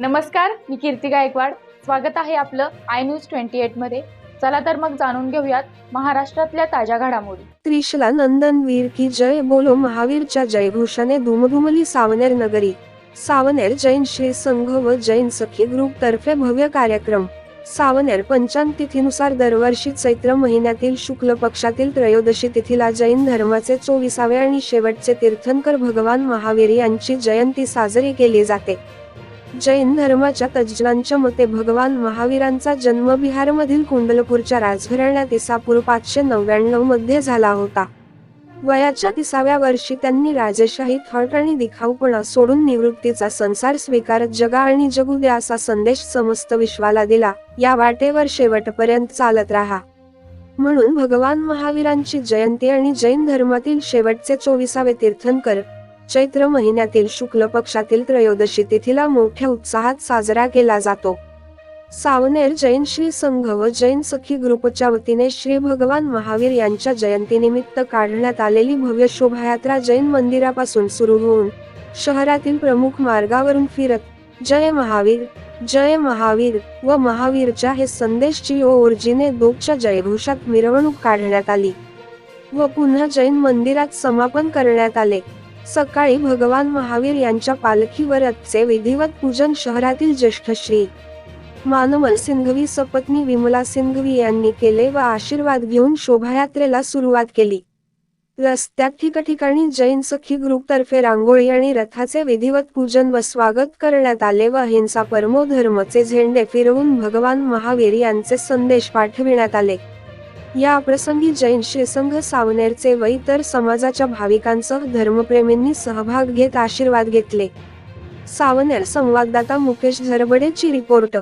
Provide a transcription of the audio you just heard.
नमस्कार, मी कीर्ती गायकवाड. स्वागत आहे आपलं आय न्यूज 28 मध्ये. चला तर मग जाणून घेऊयात महाराष्ट्रातल्या ताज्या घडामोडी. त्रिशला नंदनवीर की जय बोलो महावीरच्या जयघोषाने दुमदुमली सावनेर नगरी. सावनेर जैन श्री संघ व जैन सखी ग्रुप तर्फे भव्य कार्यक्रम. सावनेर पंचांग तिथीनुसार दरवर्षी चैत्र महिन्यातील शुक्ल पक्षातील त्रयोदशी तिथीला जैन धर्माचे 24वे आणि शेवटचे तीर्थंकर भगवान महावीर यांची जयंती साजरी केली जाते. जैन धर्माच्या तज्ज्ञांच्या मते भगवान महावीरांचा जन्म बिहारमधील कुंडलपूरच्या राजघराण्यात इसापूर 599 मध्ये झाला होता. वयाच्या 30व्या वर्षी त्यांनी राजेशाही थाट आणि दिखाऊपणा सोडून निवृत्तीचा संसार स्वीकारत जगा आणि जगू द्या असा संदेश समस्त विश्वाला दिला. या वाटेवर शेवटपर्यंत चालत राहा म्हणून भगवान महावीरांची जयंती आणि जैन धर्मातील शेवटचे 24वे तीर्थंकर चैत्र महिन्यातील शुक्ल पक्षातील त्रयोदशी तिथीला मोठ्या उत्साहात साजरा केला जातो. सावनेर जैन श्री संघ व जैन सखी ग्रुपच्या वतीने श्री भगवान महावीर यांच्या जयंतीनिमित्त काढण्यात आलेली भव्य शोभायात्रा जैन मंदिरापासून सुरू होऊन शहरातील प्रमुख मार्गावरून फिरत जय महावीर व महावीरच्या हे संदेशची ओर्जीने दोघच्या जयघोषात मिरवणूक काढण्यात आली व पुन्हा जैन मंदिरात समापन करण्यात आले. सकाळी भगवान महावीर यांच्या पालखीवर रथचे विधिवत पूजन शहरातील ज्येष्ठ श्री मानमल सिंघवी सपत्नी विमला सिंघवी यांनी केले व आशीर्वाद घेऊन शोभायात्रेला सुरुवात केली. रस्त्यात ठिकठिकाणी जैन सखी ग्रुप तर्फे रांगोळी आणि रथाचे विधिवत पूजन व स्वागत करण्यात आले व अहिंसा परमो धर्मचे झेंडे फिरवून भगवान महावीर यांचे संदेश पाठविण्यात आले. या प्रसंगी जैन श्रीसंघ सावनेरचे व इतर समाजाच्या भाविकांसह धर्मप्रेमींनी सहभाग घेत आशीर्वाद घेतले. सावनेर संवाददाता मुकेश झरबडेची रिपोर्ट.